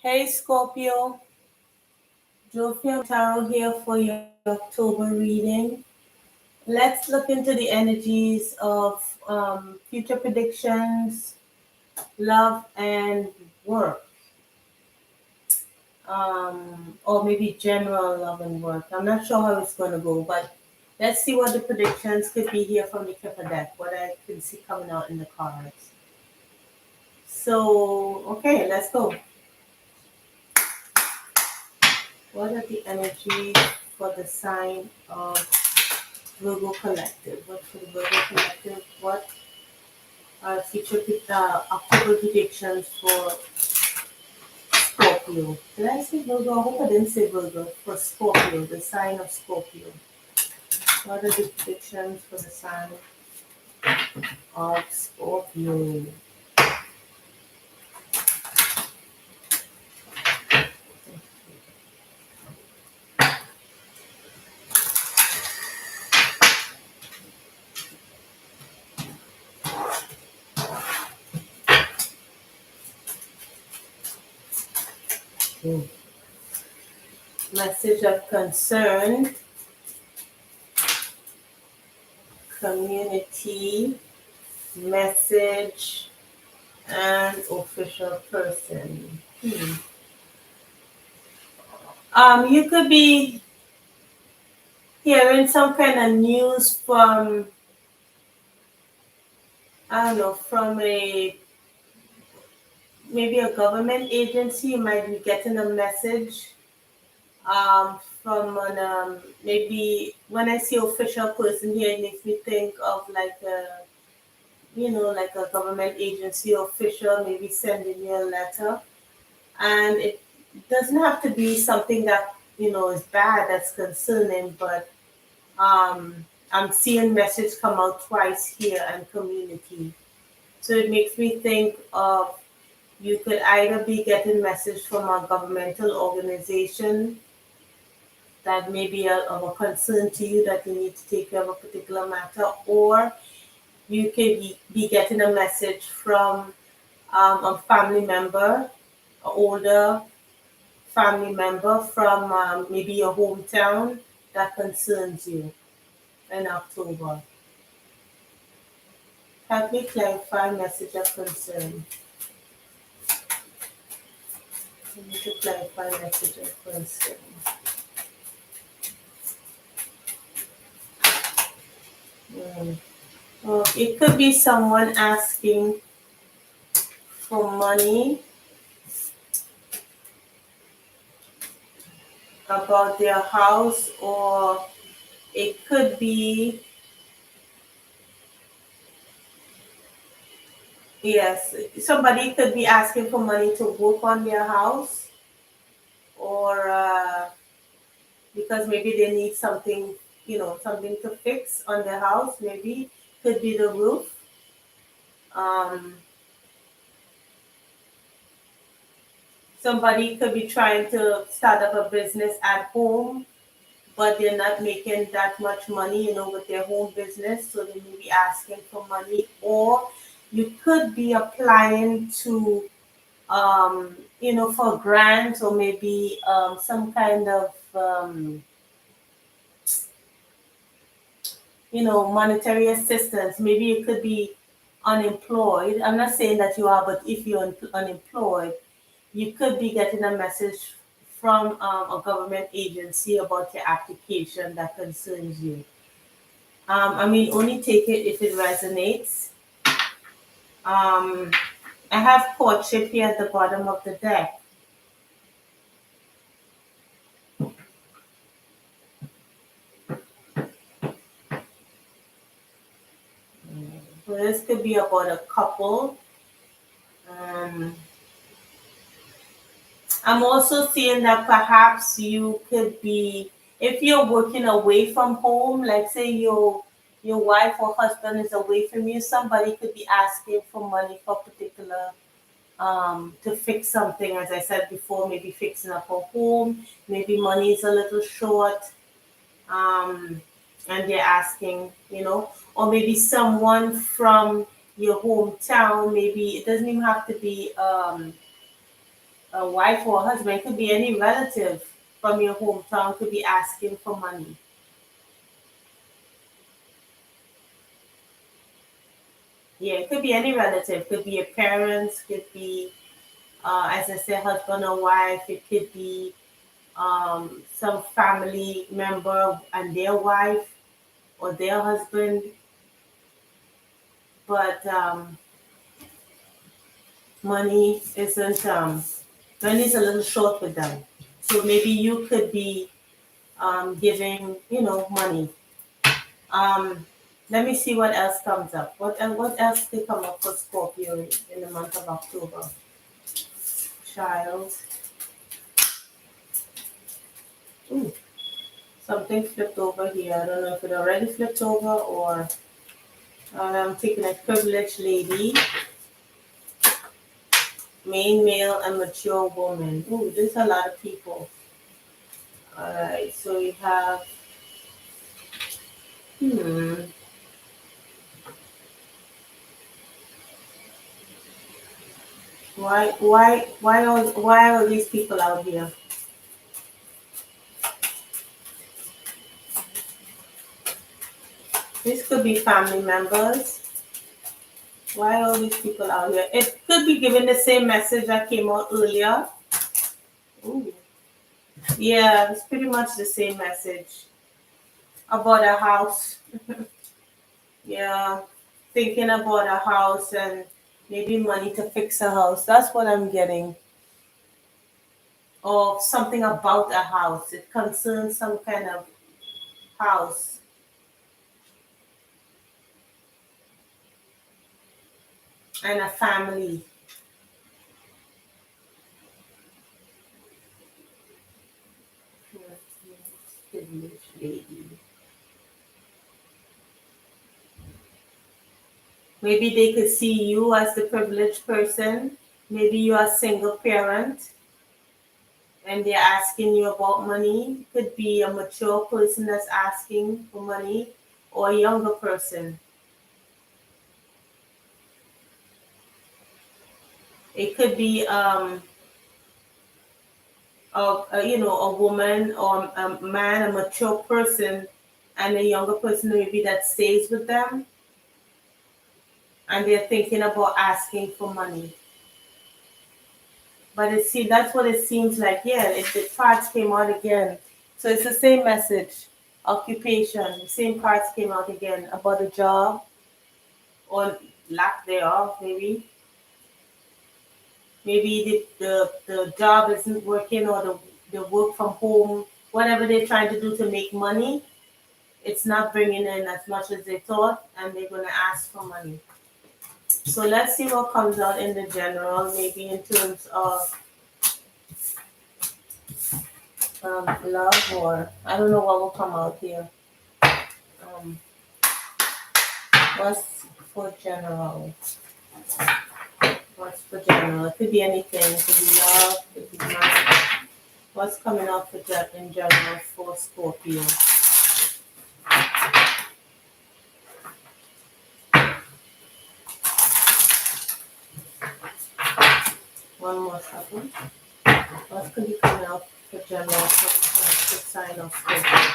Hey Scorpio, Jopia Tarot here for your October reading. Let's look into the energies of future predictions, love, and work, or maybe general love and work. I'm not sure how it's going to go, but let's see what the predictions could be here from the Kipper deck, what I can see coming out in the cards. So, okay, let's go. What are the energies for the sign of Virgo Collective? What for the Virgo Collective? What are future October predictions for Scorpio? Did I say Virgo? I hope I didn't say Virgo. For Scorpio, the sign of Scorpio. What are the predictions for the sign of Scorpio? Hmm. Message of concern, community, message, and official person. You could be hearing some kind of news from, I don't know, from maybe a government agency. You might be getting a message from an, maybe when I see official person here, it makes me think of like a, like a government agency official, maybe sending you a letter. And it doesn't have to be something that, is bad, that's concerning, but I'm seeing message come out twice here and community. So it makes me think of you could either be getting message from a governmental organization that may be of a concern to you that you need to take care of a particular matter, or you could be getting a message from a family member, an older family member from maybe your hometown that concerns you in October. Help me clarify message of concern. I need to clarify message of concern. It could be someone asking for money about their house, or it could be, yes, somebody could be asking for money to work on their house, or because maybe they need something, something to fix on their house, maybe could be the roof. Um, Somebody could be trying to start up a business at home, but they're not making that much money, with their home business, so they may be asking for money. Or you could be applying to, for grants, or maybe some kind of, monetary assistance. Maybe you could be unemployed. I'm not saying that you are, but if you're unemployed, you could be getting a message from a government agency about your application that concerns you. Only take it if it resonates. Um, I have courtship here at the bottom of the deck. So this could be about a couple. Um, I'm also seeing that perhaps you could be, if you're working away from home, like say your wife or husband is away from you, somebody could be asking for money for particular to fix something, as I said before, maybe fixing up a home, maybe money is a little short, um, and they're asking, or maybe someone from your hometown, maybe it doesn't even have to be A wife or husband, could be any relative from your hometown, could be asking for money. Yeah, it could be any relative. Could be your parents. Could be, as I said, husband or wife. It could be some family member and their wife or their husband. But money isn't. Money's a little short with them. So maybe you could be giving, money. Um, Let me see what else comes up. What else could come up for Scorpio in the month of October? Child. Ooh, something flipped over here. I don't know if it already flipped over or I'm taking a privileged lady, main male, and mature woman. Ooh, there's a lot of people. All right, so we have. Hmm. Why are these people out here? This could be family members. Why are these people out here? It could be giving the same message that came out earlier. Ooh. Yeah, it's pretty much the same message about a house. Yeah, thinking about a house and maybe money to fix a house. That's what I'm getting. Or something about a house. It concerns some kind of house and a family. Privileged lady. Maybe they could see you as the privileged person. Maybe you are a single parent and they're asking you about money. Could be a mature person that's asking for money or a younger person. It could be a woman or a man, a mature person, and a younger person maybe that stays with them, and they're thinking about asking for money. But that's what it seems like. Yeah, the cards came out again, so it's the same message. Occupation, the same cards came out again about a job or lack thereof. Maybe the job isn't working or the work from home, whatever they're trying to do to make money, it's not bringing in as much as they thought, and they're going to ask for money. So let's see what comes out in the general, maybe in terms of love, or I don't know what will come out here. Um, what's for general? What's for general? It could be anything. It could be love. It could be money. What's coming up for that in general for Scorpio? One more second. What could be coming up for general for the sign of Scorpio?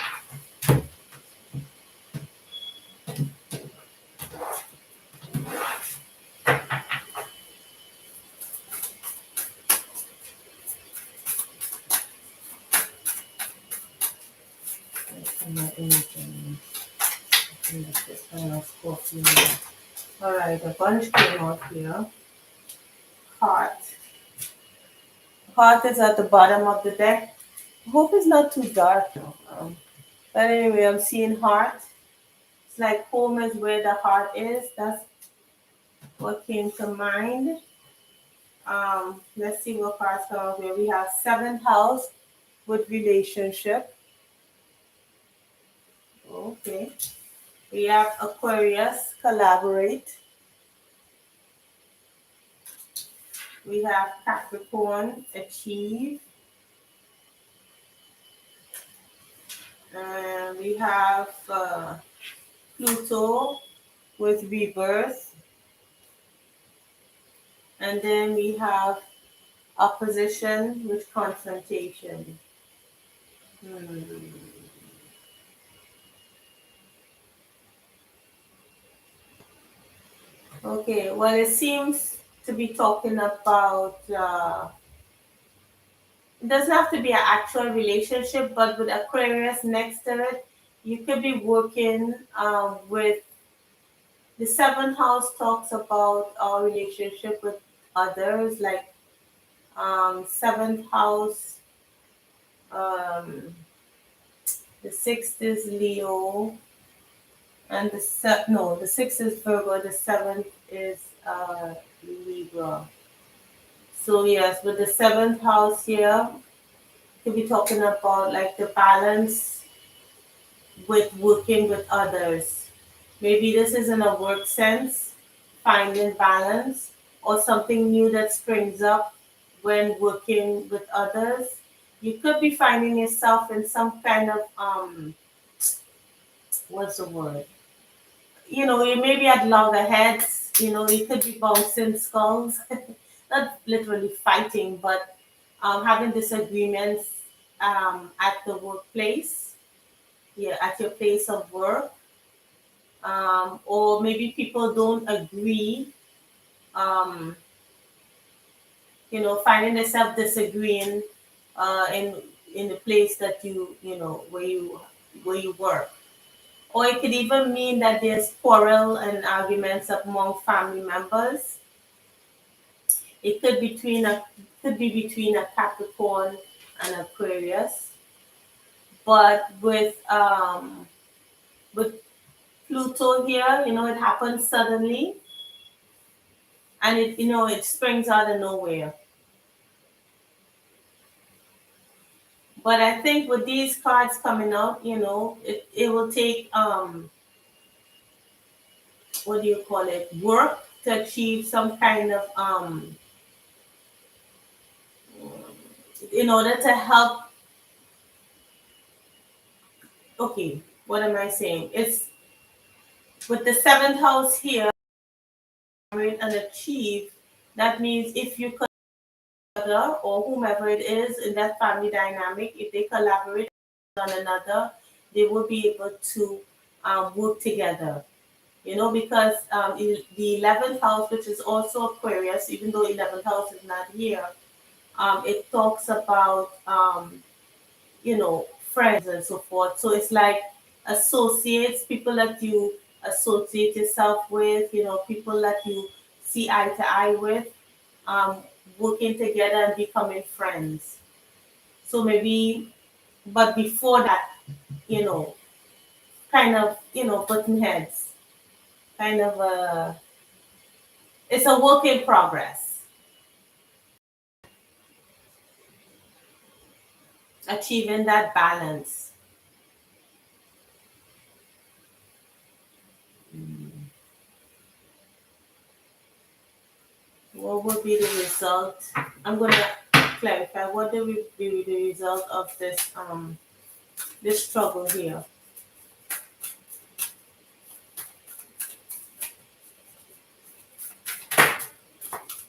I'm not anything. The sign of Scorpio. All right, a bunch came out here. Heart. Heart is at the bottom of the deck. Hope it's not too dark though. But anyway, I'm seeing heart. It's like home is where the heart is. That's what came to mind. Let's see what cards come up here. We have seventh house with relationship. Okay. We have Aquarius, collaborate. We have Capricorn, achieve. And we have Pluto with rebirth. And then we have opposition with confrontation. Hmm. Okay, well, it seems to be talking about, it doesn't have to be an actual relationship, but with Aquarius next to it, you could be working with the seventh house talks about our relationship with others, like seventh house, um, the sixth is Leo, and the sixth is Virgo, the seventh is Libra. So yes, with the seventh house here, to be talking about like the balance with working with others. Maybe this is in a work sense, finding balance, or something new that springs up when working with others. You could be finding yourself in some kind of what's the word? You may be at loggerheads. You could be bouncing skulls, not literally fighting, but having disagreements at the workplace, yeah, at your place of work, or maybe people don't agree. Um, finding themselves disagreeing in the place that where you work. Or it could even mean that there's quarrel and arguments among family members. It could be between a Capricorn and Aquarius, but with Pluto here, it happens suddenly, and it springs out of nowhere. But I think with these cards coming out, it will take what do you call it, work to achieve some kind of in order to help. Okay, what am I saying? It's with the seventh house here, and achieve. That means if you collaborate, or whomever it is in that family dynamic, if they collaborate on another, they will be able to work together. Because the 11th house, which is also Aquarius, even though 11th house is not here, it talks about friends and so forth. So it's like associates, people that you associate yourself with, people that you see eye to eye with, um, working together and becoming friends. So maybe, but before that, you know, kind of, button heads, kind of it's a work in progress, achieving that balance. What would be the result? I'm gonna clarify. What would be the result of this struggle here?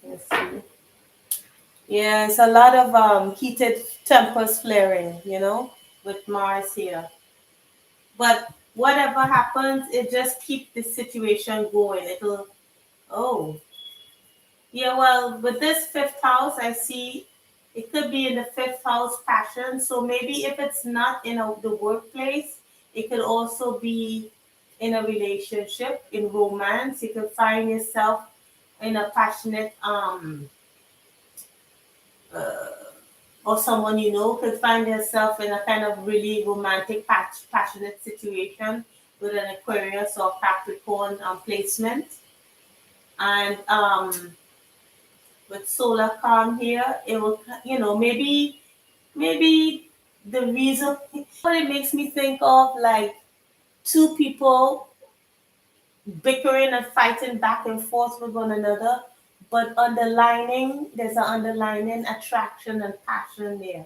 Let's see. Yeah, it's a lot of heated tempers flaring, with Mars here. But whatever happens, it just keep the situation going. It'll oh yeah, well, with this fifth house, I see it could be in the fifth house passion. So maybe if it's not in the workplace, it could also be in a relationship, in romance. You could find yourself in a passionate, uh, or someone could find yourself in a kind of really romantic, passionate situation with an Aquarius or Capricorn placement. And with solar calm here, it will, maybe the reason what it makes me think of, like two people bickering and fighting back and forth with one another, but there's an underlining attraction and passion there.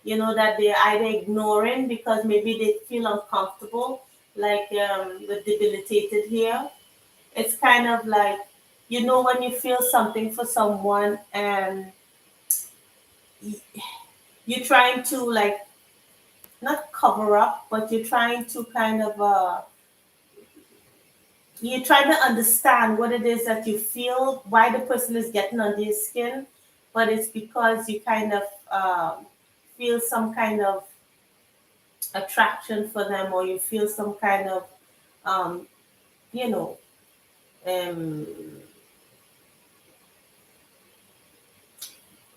That they're either ignoring because maybe they feel uncomfortable, like with debilitated here. It's kind of like, when you feel something for someone and y- you're trying to like not cover up, but you're trying to kind of you're trying to understand what it is that you feel, why the person is getting under your skin, but it's because you kind of feel some kind of attraction for them, or you feel some kind of um, you know um,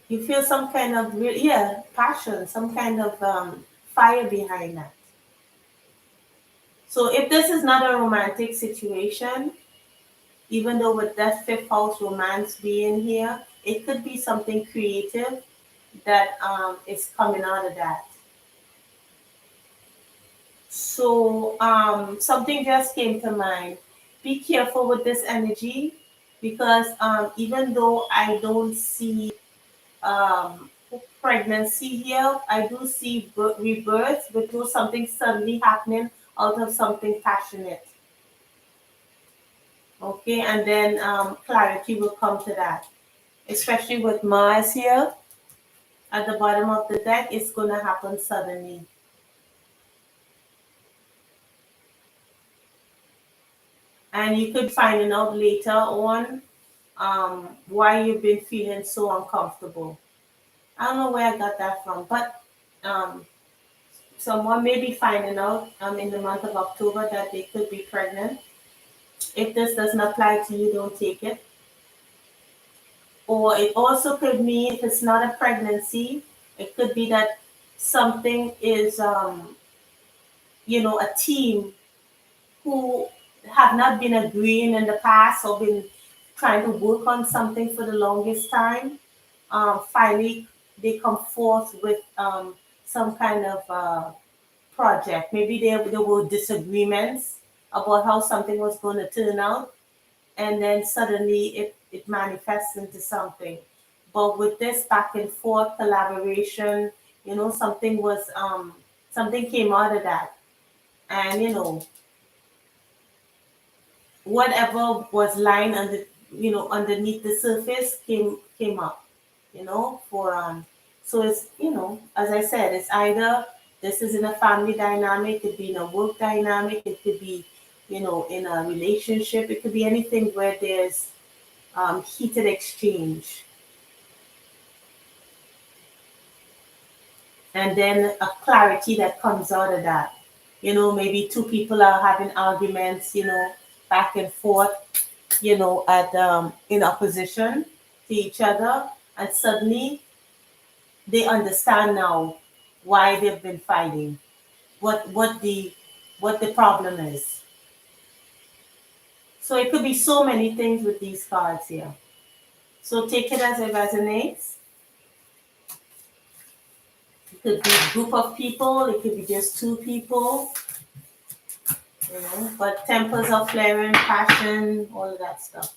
you feel some kind of yeah, passion, some kind of fire behind that. So if this is not a romantic situation, even though with that fifth house romance being here, it could be something creative that is coming out of that. So something just came to mind. Be careful with this energy because even though I don't see um, pregnancy here, I do see rebirth, but do something suddenly happening out of something passionate. Okay, and then clarity will come to that, especially with Mars here at the bottom of the deck. It's going to happen suddenly. And you could find out later on why you've been feeling so uncomfortable. I don't know where I got that from, but um, someone may be finding out in the month of October that they could be pregnant. If this doesn't apply to you, don't take it. Or it also could mean if it's not a pregnancy, it could be that something is, a team who have not been agreeing in the past or been trying to work on something for the longest time. Finally, they come forth with some kind of project. Maybe there were disagreements about how something was going to turn out, and then suddenly it manifests into something. But with this back and forth collaboration, something came out of that. And whatever was lying underneath the surface came up, for so it's, as I said, it's either this is in a family dynamic, it could be in a work dynamic, it could be, in a relationship, it could be anything where there's heated exchange, and then a clarity that comes out of that. Maybe two people are having arguments, back and forth, at in opposition to each other, and suddenly they understand now why they've been fighting, what the problem is. So it could be so many things with these cards here. So take it as it resonates. It could be a group of people, it could be just two people, but tempers are flaring, passion, all of that stuff.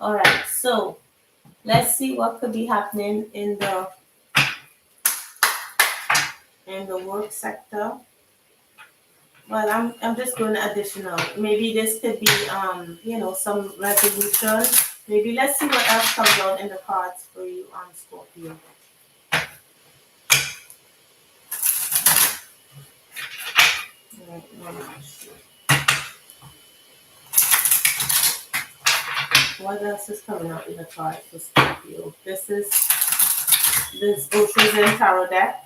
All right, so let's see what could be happening in the work sector. Well, I'm just going additional. Maybe this could be some resolution. Maybe let's see what else comes out in the cards for you on Scorpio. What else is coming out in the cards for Scorpio? This is this Oceans and Tarot deck.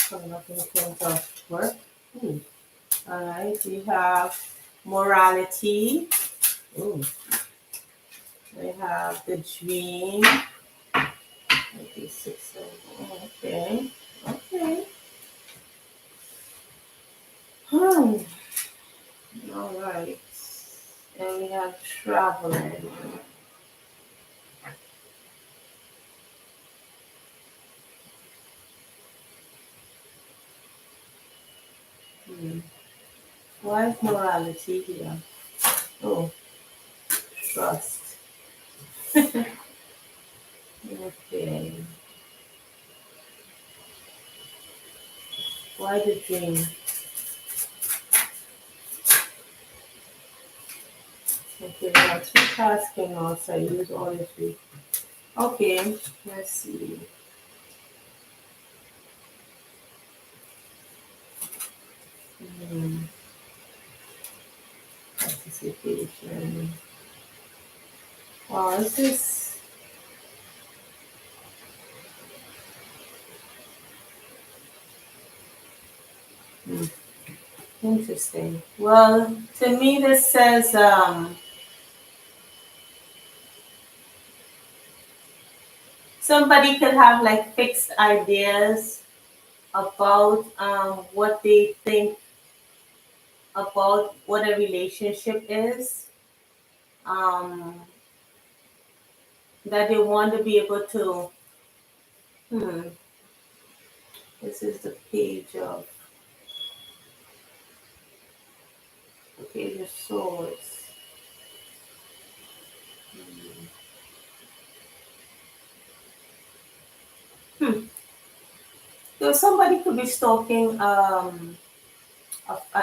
Coming up in terms of work. All right, we have morality. Ooh. We have the dream. Okay, okay. Okay. All right. And we have traveling. Hmm. Why is morality here? Oh, trust. Okay. Why the dream? Okay, now three cards came out, so I use all the three. Okay, let's see. Hmm, participation. Oh, this is hmm, interesting. Well, to me, this says somebody could have like fixed ideas about what they think about what a relationship is. Um, that they want to be able to. Hmm, this is the page of swords. Hmm. So somebody could be stalking a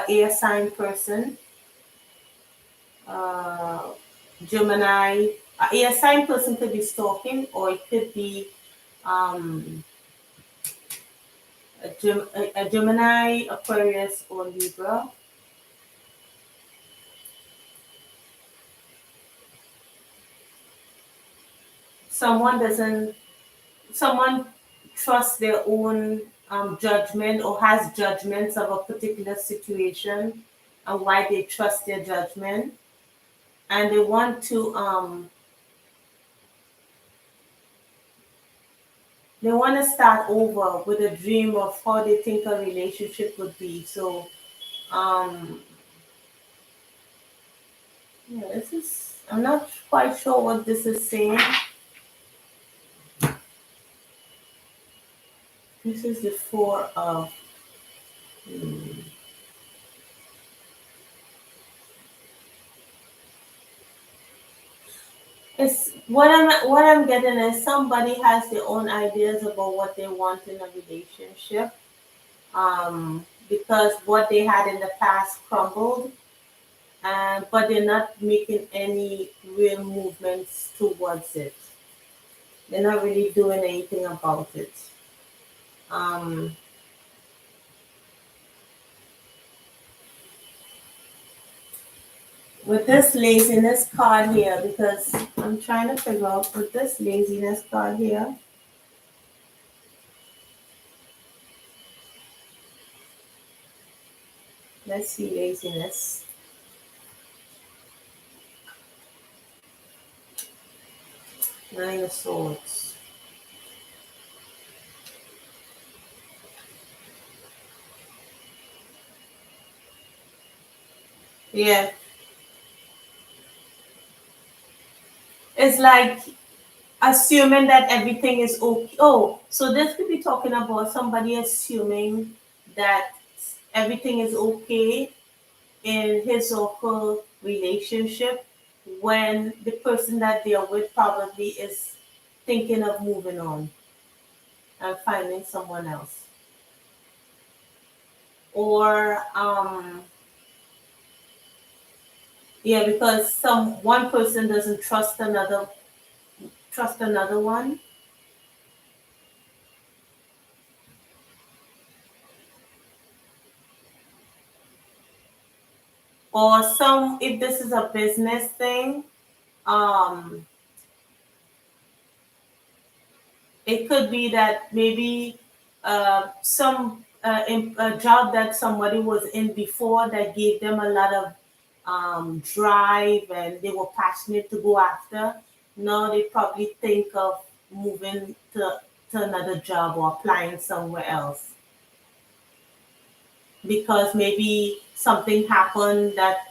air sign person, uh, Gemini. A air sign person could be stalking, or it could be um, a Gemini, Aquarius, or Libra. Someone doesn't. Someone trusts their own judgment or has judgments of a particular situation and why they trust their judgment, and they want to start over with a dream of how they think a relationship would be. So, um, yeah, this is, I'm not quite sure what this is saying. This is the four of, hmm, it's what I'm getting is somebody has their own ideas about what they want in a relationship, because what they had in the past crumbled, and but they're not making any real movements towards it. They're not really doing anything about it. Um, with this laziness card here, because I'm trying to figure out with this laziness card here, let's see laziness. Nine of Swords. Yeah, it's like assuming that everything is okay. Oh, so this could be talking about somebody assuming that everything is okay in his or her relationship when the person that they're with probably is thinking of moving on and finding someone else. Or yeah, because some one person doesn't trust another one. Or some if this is a business thing, um it could be that maybe a job that somebody was in before that gave them a lot of drive and they were passionate to go after. Now they probably think of moving to another job or applying somewhere else because maybe something happened that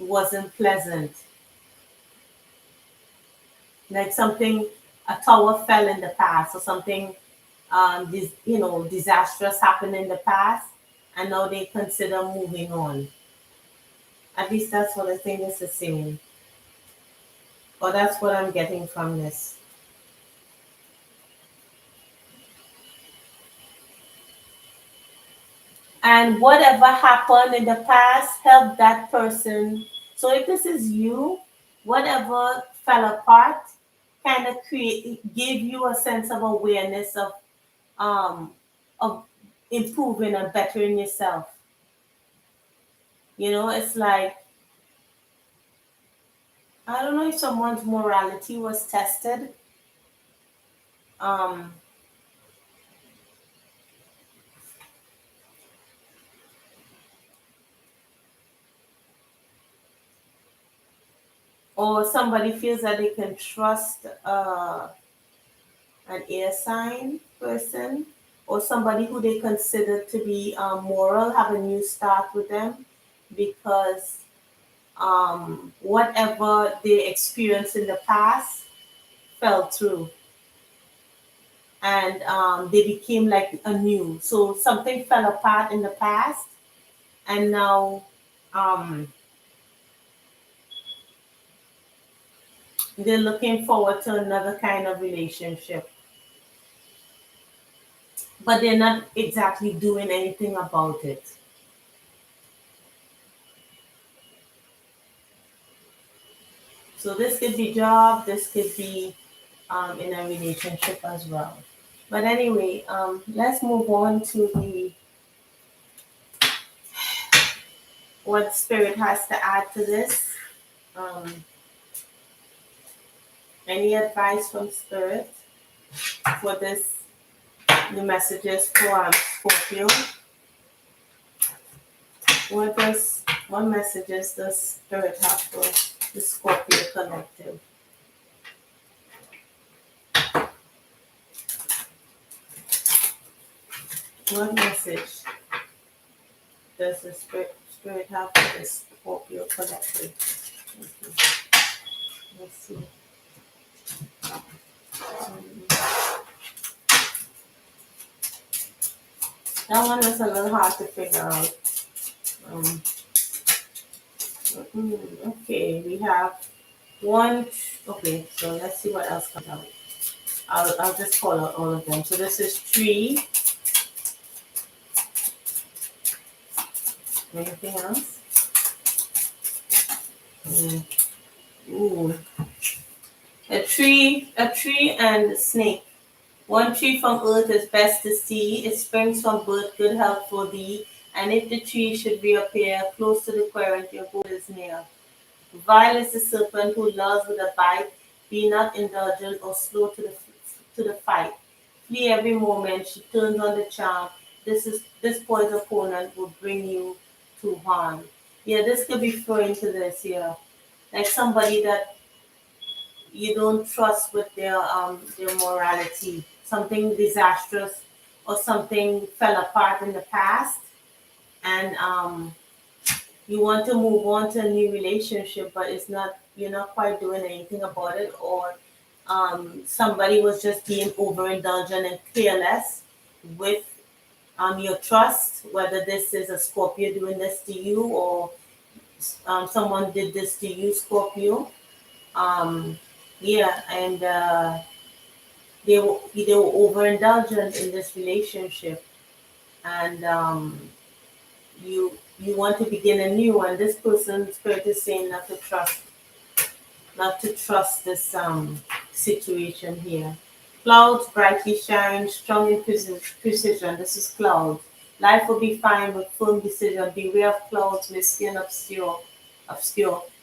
wasn't pleasant. Like something, a tower fell in the past or something disastrous happened in the past, and now they consider moving on. At least that's what I think this is saying, or that's what I'm getting from this. And whatever happened in the past, help that person. So if this is you, whatever fell apart kind of give you a sense of awareness um of improving and bettering yourself. It's like, I don't know if someone's morality was tested, um or somebody feels that they can trust an air sign person, or somebody who they consider to be moral, have a new start with them, because whatever they experienced in the past fell through, and they became like anew. So something fell apart in the past, and now um, they're looking forward to another kind of relationship, but they're not exactly doing anything about it. So this could be job, this could be in a relationship as well. But anyway, let's move on to the what spirit has to add to this. Um, any advice from spirit for this? The messages for Scorpio. What messages does spirit have for the Scorpio collective? What message does the spirit have for the Scorpio collective? Let's see. That one is a little hard to figure out. Um, okay, we have one. Okay, so let's see what else comes out. I'll just call out all of them. So this is tree. Anything else? Mm. Ooh, a tree and a snake. One tree from earth is best to see. It springs from birth, good health for thee. And if the tree should reappear close to the current, your goal is near. Vile is the serpent who lures with a bite. Be not indulgent or slow to the fight. Flee every moment. She turns on the charm. This poised opponent will bring you to harm. Yeah, this could be referring to this. Yeah, like somebody that you don't trust with their morality. Something disastrous or something fell apart in the past, and you want to move on to a new relationship, but it's not you're not quite doing anything about it, or somebody was just being overindulgent and careless with your trust, whether this is a Scorpio doing this to you, or someone did this to you, Scorpio. Um, yeah, and they were overindulgent in this relationship, and you want to begin anew, and this person's spirit is saying not to trust this situation here. Clouds brightly shine, strong in precision. This is clouds. Life will be fine with firm decision. Beware of clouds, misty and obscure.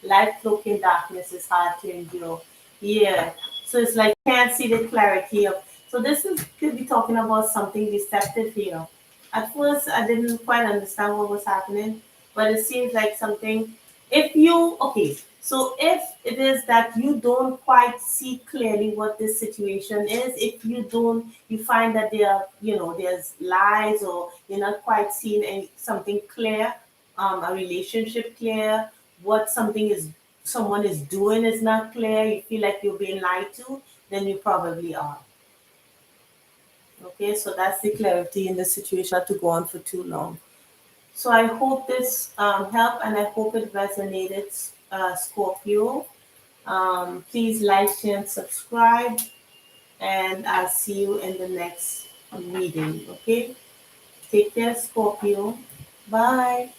Light cloaked in darkness is hard to endure. Yeah. So it's like can't see the clarity of. So this is could be talking about something deceptive here. At first, I didn't quite understand what was happening, but it seems like something. If you okay, so if it is that you don't quite see clearly what this situation is, if you find that there's lies, or you're not quite seeing something clear, a relationship clear, what someone is doing is not clear, you feel like you're being lied to, then you probably are. Okay, so that's the clarity in the situation, not to go on for too long. So I hope this helped, and I hope it resonated, Scorpio. Please like, share, and subscribe, and I'll see you in the next reading. Okay. Take care, Scorpio. Bye.